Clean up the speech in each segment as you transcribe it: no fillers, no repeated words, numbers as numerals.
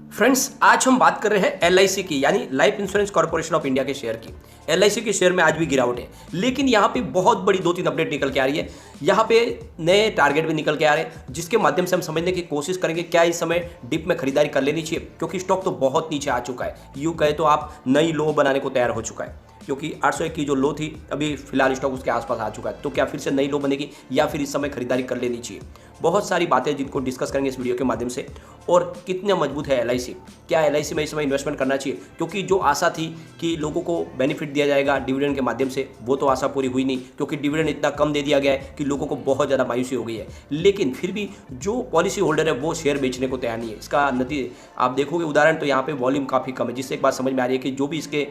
Friends, आज हम बात कर रहे हैं एलआईसी की, यानी life insurance corporation of India के शेयर की। एलआईसी के शेयर में आज भी गिरावट है, लेकिन यहाँ पे बहुत बड़ी 2-3 अपडेट निकल के आ रही है। यहाँ पे नए टारगेट भी निकल के आ रहे हैं, जिसके माध्यम से हम समझने की कोशिश करेंगे क्या इस समय डिप में खरीदारी कर लेनी चाहिए, क्योंकि स्टॉक तो बहुत नीचे आ चुका है। यूँ कहे तो आप नई लो बनाने को तैयार हो चुका है, क्योंकि 801 की जो लो थी अभी फिलहाल स्टॉक उसके आसपास आ चुका है। तो क्या फिर से नई लो बनेगी या फिर इस समय खरीदारी कर लेनी चाहिए? बहुत सारी बातें जिनको डिस्कस करेंगे इस वीडियो के माध्यम से। और कितने मजबूत है एलआईसी, क्या एलआईसी में इस समय इन्वेस्टमेंट करना चाहिए? क्योंकि जो आशा थी कि लोगों को बेनिफिट दिया जाएगा डिविडेंड के माध्यम से, वो तो आशा पूरी हुई नहीं, क्योंकि डिविडेंड इतना कम दे दिया गया है कि लोगों को बहुत ज़्यादा मायूसी हो गई है। लेकिन फिर भी जो पॉलिसी होल्डर है वो शेयर बेचने को तैयार नहीं है। इसका नतीजे आप देखोगे, उदाहरण तो यहाँ पे वॉल्यूम काफ़ी कम है, जिससे एक बात समझ में आ रही है कि जो भी इसके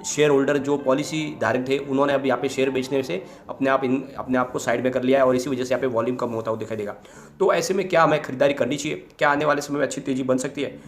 शेयर होल्डर जो पॉलिसी धारक थे उन्होंने अब यहाँ पे शेयर बेचने से अपने आप को साइड में कर लिया है, और इसी वजह से यहाँ पे वॉल्यूम कम होता हुआ दिखाई देगा। तो ऐसे में क्या हमें खरीदारी करनी चाहिए? क्या आने वाले समय में अच्छी तेजी बन सकती है?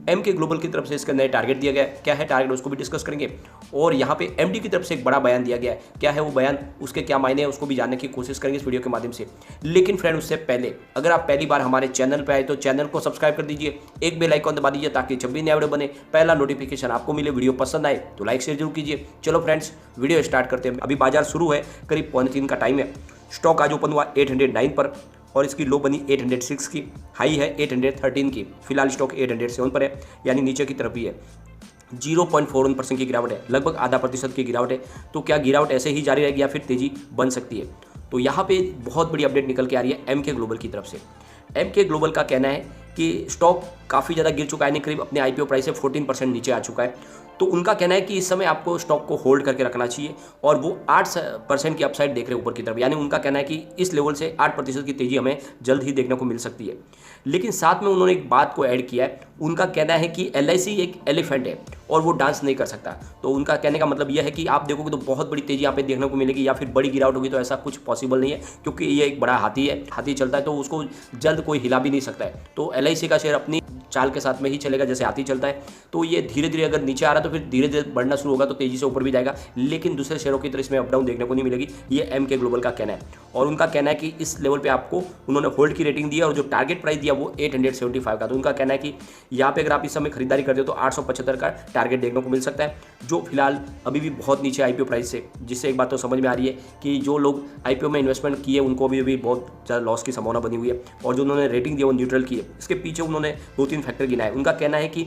एमके ग्लोबल की तरफ से इसका नए टारगेट दिया गया है, क्या है टारगेट उसको भी डिस्कस करेंगे। और यहाँ पे एमडी की तरफ से एक बड़ा बयान दिया गया है, क्या है वो बयान, उसके क्या मायने हैं, उसको भी जानने की कोशिश करेंगे इस वीडियो के माध्यम से। लेकिन फ्रेंड, उससे पहले अगर आप पहली बार हमारे चैनल पर आए तो चैनल को सब्सक्राइब कर दीजिए, एक बेल आइकन दबा दीजिए ताकि जब भी नया वीडियो बने पहला नोटिफिकेशन आपको मिले। वीडियो पसंद आए तो लाइक शेयर जरूर कीजिए। चलो फ्रेंड्स, वीडियो स्टार्ट करते हैं। अभी बाजार शुरू है, करीब 2:45 का टाइम है। स्टॉक आज ओपन हुआ 809 पर और इसकी लो बनी 806 की, हाई है 813 की। फिलहाल स्टॉक 807 पर है, यानी नीचे की तरफ ही है। 0.41% की गिरावट है, लगभग आधा प्रतिशत की गिरावट है। तो क्या गिरावट ऐसे ही जारी रहेगी या फिर तेजी बन सकती है? तो यहाँ पे बहुत बड़ी अपडेट निकल के आ रही है एमके ग्लोबल की तरफ से। एमके ग्लोबल का कहना है कि स्टॉक काफ़ी ज़्यादा गिर चुका है, करीब अपने आईपीओ प्राइस से 14% नीचे आ चुका है। तो उनका कहना है कि इस समय आपको स्टॉक को होल्ड करके रखना चाहिए, और वो 8% की अपसाइड देख रहे हैं ऊपर की तरफ। यानी उनका कहना है कि इस लेवल से 8% की तेजी हमें जल्द ही देखने को मिल सकती है। लेकिन साथ में उन्होंने एक बात को ऐड किया है, उनका कहना है कि एलआईसी एक एलिफेंट है और वो डांस नहीं कर सकता। तो उनका कहने का मतलब यह है कि आप देखोगे तो बहुत बड़ी तेजी यहाँ पे देखने को मिलेगी, या फिर बड़ी गिरावट होगी, तो ऐसा कुछ पॉसिबल नहीं है, क्योंकि ये एक बड़ा हाथी है। हाथी चलता है तो उसको जल्द कोई हिला भी नहीं सकता है। तो एलआईसी का शेयर अपनी चाल के साथ में ही चलेगा, जैसे हाथी चलता है। तो ये धीरे धीरे अगर नीचे आ रहा है तो फिर धीरे धीरे बढ़ना शुरू होगा, तो तेजी से ऊपर भी जाएगा। लेकिन दूसरे शेयरों की तरह इसमें अप डाउन देखने को नहीं मिलेगी, ये एमके ग्लोबल का कहना है। और उनका कहना है कि इस लेवल पे आपको उन्होंने होल्ड की रेटिंग दी है, और जो टारगेट प्राइस दिया वो 875 का। तो उनका कहना है कि यहाँ पे अगर आप इस समय खरीदारी करते हो तो 875 का टारगेट देखने को मिल सकता है, जो फिलहाल अभी भी बहुत नीचे आईपीओ प्राइस से। जिससे एक बात तो समझ में आ रही है कि जो लोग आईपीओ में इन्वेस्टमेंट किए उनको अभी बहुत ज़्यादा लॉस की संभावना बनी हुई है, और जो उन्होंने रेटिंग दी वो न्यूट्रल की है। इसके पीछे उन्होंने 2-3 फैक्टर गिनाए। उनका कहना है कि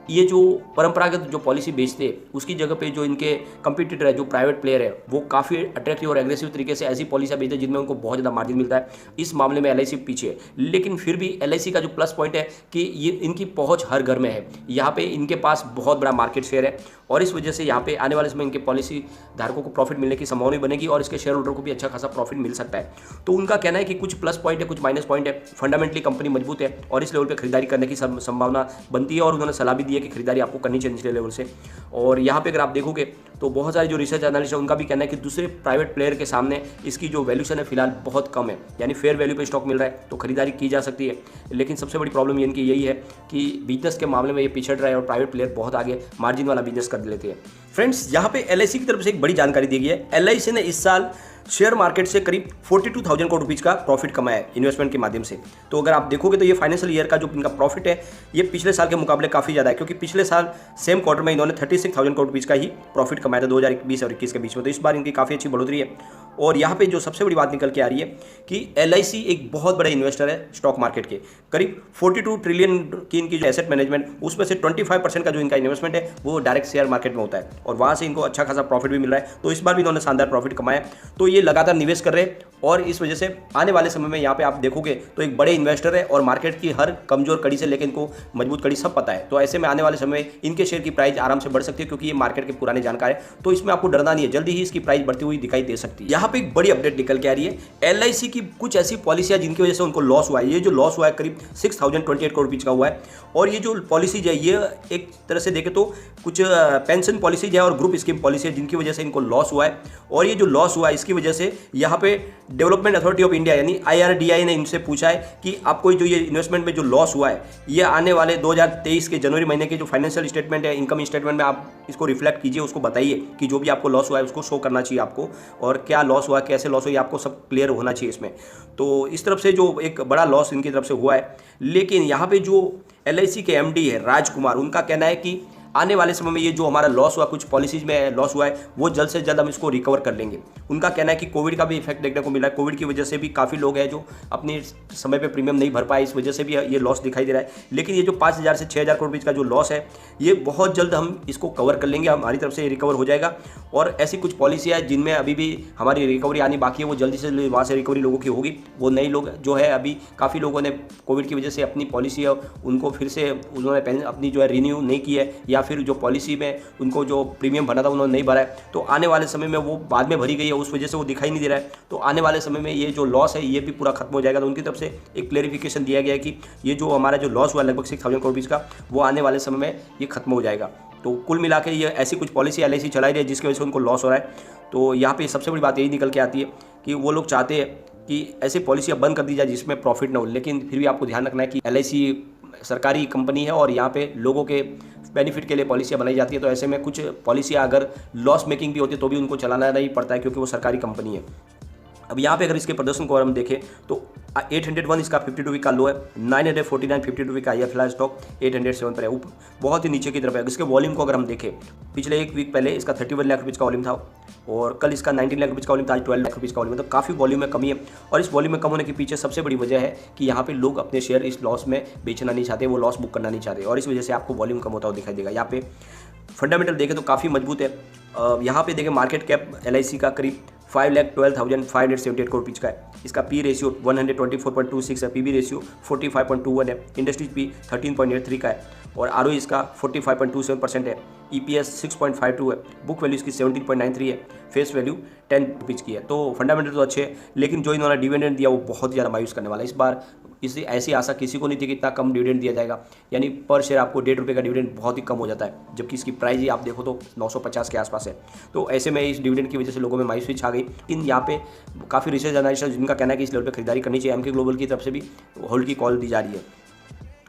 ये जो परंपरागत जो पॉलिसी बेचते हैं उसकी जगह पे जो इनके कंपटीटर है, जो प्राइवेट प्लेयर है, वो काफ़ी अट्रैक्टिव और एग्रेसिव तरीके से ऐसी पॉलिसियाँ बेचते हैं जिनमें उनको बहुत ज़्यादा मार्जिन मिलता है। इस मामले में एलआईसी पीछे है। लेकिन फिर भी एलआईसी का जो प्लस पॉइंट है कि ये इनकी पहुँच हर घर में है। यहाँ पे इनके पास बहुत बड़ा मार्केट शेयर है, और इस वजह से यहाँ पे आने वाले समय इनके पॉलिसी धारकों को प्रॉफिट मिलने की संभावना बनेगी, और इसके शेयर होल्डर को भी अच्छा खासा प्रॉफिट मिल सकता है। तो उनका कहना है कि कुछ प्लस पॉइंट है, कुछ माइनस पॉइंट है। फंडामेंटली कंपनी मजबूत है और इस लेवल पे खरीदारी करने की संभावना बनती है, और उन्होंने सलाह भी दी है कि खरीदारी आपको करनी चाहिए निचले लेवल से। और यहाँ पे अगर आप देखोगे तो बहुत सारे जो रिसर्च एनालिस्ट है उनका भी कहना है कि दूसरे प्राइवेट प्लेयर के सामने इसकी जो वैल्यूशन है फिलहाल बहुत कम है, यानी फेयर वैल्यू पे स्टॉक मिल रहा है, तो खरीदारी की जा सकती है। लेकिन सबसे बड़ी प्रॉब्लम इनकी यही है कि बिजनेस के मामले में ये पिछड़ रहा है, और प्राइवेट प्लेयर बहुत आगे मार्जिन वाला बिजनेस कर लेते हैं। फ्रेंड्स, यहाँ पे एलआईसी की तरफ से एक बड़ी जानकारी दी गई है। एलआईसी ने इस साल शेयर मार्केट से करीब 42,000 करोड़ रुपीज़ का प्रॉफिट कमाया है इन्वेस्टमेंट के माध्यम से। तो अगर आप देखोगे तो ये फाइनेंशियल ईयर का जो इनका प्रॉफिट है ये पिछले साल के मुकाबले काफ़ी ज़्यादा है, क्योंकि पिछले साल सेम क्वार्टर में इन्होंने 36,000 करोड़ रुपीज़ का ही प्रॉफिट कमाया था 2020 और 21 के बीच में। तो इस बार इनकी काफ़ी अच्छी बढ़ोतरी है। और यहाँ पे जो सबसे बड़ी बात निकल के आ रही है कि एलआईसी एक बहुत बड़ा इन्वेस्टर है स्टॉक मार्केट के। करीब 42 ट्रिलियन की इनकी जो एसेट मैनेजमेंट, उसमें से 25% का जो इनका इन्वेस्टमेंट है वो डायरेक्ट शेयर मार्केट में होता है, और वहाँ से इनको अच्छा खासा प्रॉफिट भी मिल रहा है। तो इस बार भी इन्होंने शानदार प्रॉफिट कमाया। तो ये लगातार निवेश कर रहे हैं, और इस वजह से आने वाले समय में यहाँ पे आप देखोगे तो एक बड़े इन्वेस्टर है, और मार्केट की हर कमजोर कड़ी से लेकर इनको मजबूत कड़ी सब पता है। तो ऐसे में आने वाले समय में इनके शेयर की प्राइस आराम से बढ़ सकती है, क्योंकि ये मार्केट के पुराने जानकार है। तो इसमें आपको डरना नहीं है, जल्दी ही इसकी प्राइस बढ़ती हुई दिखाई दे सकती है। यहाँ पे एक बड़ी अपडेट निकल के आ रही है एलआईसी की कुछ ऐसी पॉलिसियां जिनकी वजह से उनको लॉस हुआ है। ये जो लॉस हुआ है करीब 6028 करोड़ रुपीज का हुआ है, और ये जो पॉलिसीज है ये एक तरह से देखें तो कुछ पेंशन पॉलिसीज है और ग्रुप स्कीम पॉलिसी है जिनकी वजह से इनको लॉस हुआ है। और ये जो लॉस हुआ है इसकी वजह से यहाँ पे डेवलपमेंट अथॉरिटी ऑफ इंडिया यानी IRDAI ने इनसे पूछा है कि आपको जो ये इन्वेस्टमेंट में जो लॉस हुआ है ये आने वाले 2023 के जनवरी महीने के जो फाइनेंशियल स्टेटमेंट है, इनकम स्टेटमेंट में आप इसको रिफ्लेक्ट कीजिए, उसको बताइए कि जो भी आपको लॉस हुआ है उसको शो करना चाहिए आपको, और क्या लॉस हुआ, कैसे लॉस हुआ, ये आपको सब क्लियर होना चाहिए इसमें। तो इस तरफ से जो एक बड़ा लॉस इनकी तरफ से हुआ है। लेकिन यहाँ पे जो LIC के MD है राजकुमार, उनका कहना है कि आने वाले समय में ये जो हमारा लॉस हुआ, कुछ पॉलिसीज में लॉस हुआ है, वो जल्द से जल्द हम इसको रिकवर कर लेंगे। उनका कहना है कि कोविड का भी इफेक्ट देखने को मिला है, कोविड की वजह से भी काफ़ी लोग हैं जो अपने समय पे प्रीमियम नहीं भर पाए, इस वजह से भी ये लॉस दिखाई दे रहा है। लेकिन ये जो 5,000 से 6,000 करोड़ बीच का जो लॉस है, ये बहुत जल्द हम इसको कवर कर लेंगे, हमारी तरफ से रिकवर हो जाएगा। और ऐसी कुछ पॉलिसियाँ है जिनमें अभी भी हमारी रिकवरी आनी बाकी है, वो जल्दी से जल्दी वहाँ से रिकवरी लोगों की होगी। वो नई लोग जो है, अभी काफ़ी लोगों ने कोविड की वजह से अपनी पॉलिसी है उनको फिर से उन्होंने अपनी जो है रिन्यू नहीं की है, या फिर जो पॉलिसी उनको जो प्रीमियम भरा था उन्होंने नहीं भरा है, तो आने वाले समय में वो बाद में भरी गई है, उस वजह से वो दिखाई नहीं दे रहा है। तो आने वाले समय में ये जो लॉस है ये भी पूरा खत्म हो जाएगा। तो उनकी तरफ से एक क्लेरिफिकेशन दिया गया है कि ये जो हमारा जो लॉस हुआ लगभग 6,000 करोड़ रुपीज़ का, वो आने वाले समय में ये खत्म हो जाएगा। तो कुल मिला के ये ऐसी कुछ पॉलिसी LIC चलाई रही है जिसकी वजह से उनको लॉस हो रहा है। तो यहाँ पे सबसे बड़ी बात यही निकल के आती है कि वो लोग चाहते हैं कि ऐसी पॉलिसियाँ बंद कर दी जाए जिसमें प्रॉफिट ना हो। लेकिन फिर भी आपको ध्यान रखना है कि LIC सरकारी कंपनी है और यहाँ पे लोगों के बेनिफिट के लिए पॉलिसियाँ बनाई जाती है। तो ऐसे में कुछ पॉलिसियाँ अगर लॉस मेकिंग भी होती है तो भी उनको चलाना नहीं पड़ता है, क्योंकि वो सरकारी कंपनी है। अब यहाँ पे अगर इसके प्रदर्शन को हम देखें तो 801 इसका 52 वीक का लो है, 949 52 वीक का है फिलहाल स्टॉक 807 पर है, बहुत ही नीचे की तरफ है। इसके वॉल्यूम को अगर हम देखें, पिछले एक वीक पहले इसका 31 लाख रुपये का वॉल्यूम था और कल इसका 19 लाख रुपये का वॉल्यूम था, आज 12 लाख रुपये का वॉल्यूम, तो काफ़ी वॉल्यूम में कमी है। और इस वॉल्यूम में कम होने के पीछे सबसे बड़ी वजह है कि यहाँ पे लोग अपने शेयर इस लॉस में बेचना नहीं चाहते, वो लॉस बुक करना नहीं चाहते, और इस वजह से आपको वॉल्यूम कम होता हुआ दिखाई देगा। यहाँ पे फंडामेंटल देखें तो काफ़ी मजबूत है। यहाँ पे देखें मार्केट कैप LIC का करीब 5,12,578 करोड़ रुपये का है। इसका P रेशियो 124.26 है, PB रेशियो 45.21 है, इंडस्ट्रीज P 13.83 का है और ROE इसका 45.27% है, EPS 6.52 है, बुक वैल्यू इसकी 17.93 है, फेस वैल्यू 10 रुपीज़ की है। तो फंडामेंटल तो अच्छे हैं, लेकिन जो इन्होंने डिविडेंड दिया वो बहुत ही ज़्यादा मायूस करने वाला है। इस बार इससे ऐसी आशा किसी को नहीं थी कि इतना कम डिविडेंड दिया जाएगा, यानी पर शेयर आपको 1.5 रुपये का डिविडेंड बहुत ही कम हो जाता है, जबकि इसकी प्राइस ही आप देखो तो 950 के आसपास है। तो ऐसे में इस डिविडेंड की वजह से लोगों में मायूसी छा गई। लेकिन यहाँ पे काफ़ी रिसर्च एनालिस्ट जिनका कहना है कि इस लेवल पर खरीदारी करनी चाहिए, MK ग्लोबल की तरफ से भी होल्ड की कॉल दी जा रही है।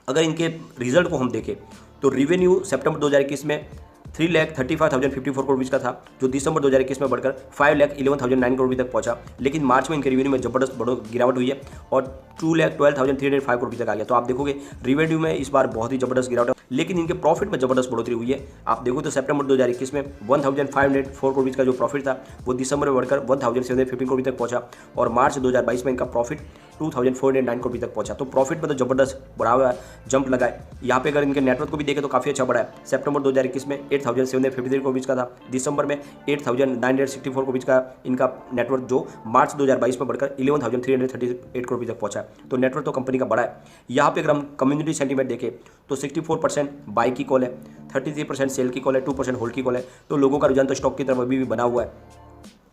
अगर इनके रिजल्ट को हम देखें तो रिवेन्यू सितंबर 2021 में 3,35,054 करोड़ रुपये का था, जो दिसंबर 2021 में बढ़कर 5,11,009 करोड़ रुपये तक पहुंचा। लेकिन मार्च में इनके रेवेन्यू में जबरदस्त गिरावट हुई है और 2,12,305 करोड़ रुपये तक आ गया। तो आप देखोगे रेवेन्यू में इस बार बहुत ही जबरदस्त गिरावट है, लेकिन इनके प्रॉफिट में जबरदस्त बढ़ोतरी हुई है। आप देखो तो सितंबर 2021 में 1,504 करोड़ रुपये का जो प्रॉफिट था वो दिसंबर में बढ़कर 1,715 करोड़ रुपये तक पहुंचा और मार्च 2022 में इनका प्रॉफिट 2,409 करोड़ रुपये तक पहुंचा। तो प्रॉफिट में तो जबरदस्त बढ़ा हुआ है, जंप लगा है। यहाँ पे अगर इनके नेटवर्क को भी देखें तो काफ़ी अच्छा बढ़ा है। सितंबर 2021 में 8,753 करोड़ का था, दिसंबर में 8,964 करोड़ का इनका नेटवर्क, जो मार्च 2022 में बढ़कर 11,338 करोड़ तक पहुंचा। तो नेटवर्क तो कंपनी का बड़ा है। यहाँ पे अगर हम कम्युनिटी सेंटीमेंट देखें तो 64% बाई की कॉल है, 33% सेल की कॉल है, 2% होल्ड की कॉल है। तो लोगों का रुझान तो स्टॉक की तरफ अभी भी बना हुआ है।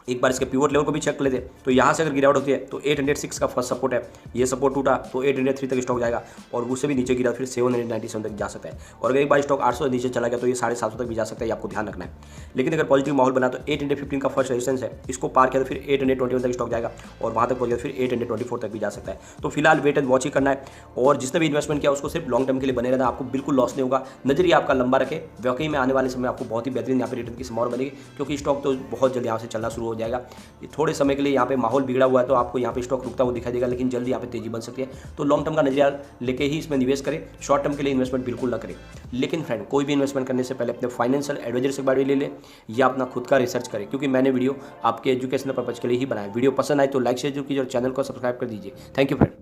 एक बार इसके पिवट लेवल को भी चेक कर लेते, तो यहाँ से अगर गिरावट होती है तो 806 का फर्स्ट सपोर्ट है, ये सपोर्ट टूटा तो 803 तक स्टॉक जाएगा और उससे भी नीचे गिरा फिर 797 तक जा सकता है। और अगर एक बार स्टॉक 800 नीचे चला गया तो ये 750 तक भी जा सकता है, ये आपको ध्यान रखना है। लेकिन अगर पॉजिटिव माहौल बना तो 815 का फर्स्ट रेजिस्टेंस है, इसको पार किया तो फिर 821 तक स्टॉक जाएगा और वहाँ तक पहुँच गया फिर 824 तक भी जा सकता है। तो फिलहाल वेट एंड वॉच ही करना है और जिसने भी इन्वेस्टमेंट किया उसको सिर्फ लॉन्ग टर्म के लिए बने रहना, आपको बिल्कुल लॉस नहीं होगा। नजरिया आपका लंबा रखे, वाकई में आने वाले समय आपको बहुत ही बेहतरीन यहाँ पे रिटर्न की संभावना बनेगी, क्योंकि स्टॉक तो बहुत जल्दी यहाँ से चलना शुरू हो जाएगा। थोड़े समय के लिए यहाँ पे माहौल बिगड़ा हुआ है तो आपको यहाँ पे स्टॉक रुकता हुआ दिखाई देगा, लेकिन जल्दी यहाँ पे तेजी बन सकती है। तो लॉन्ग टर्म का नजरिया लेके ही इसमें निवेश करें, शॉर्ट टर्म के लिए इन्वेस्टमेंट बिल्कुल ना करें। लेकिन फ्रेंड, कोई भी इन्वेस्टमेंट करने से पहले अपने फाइनेंशियल एडवाइजर से बात ले लें या अपना खुद का रिसर्च करें, क्योंकि मैंने वीडियो आपके एजुकेशनल पर्पज के लिए ही बनाया। वीडियो पसंद आए तो लाइक शेयर जरूर कीजिए और चैनल को सब्सक्राइब कर दीजिए। Thank you friend.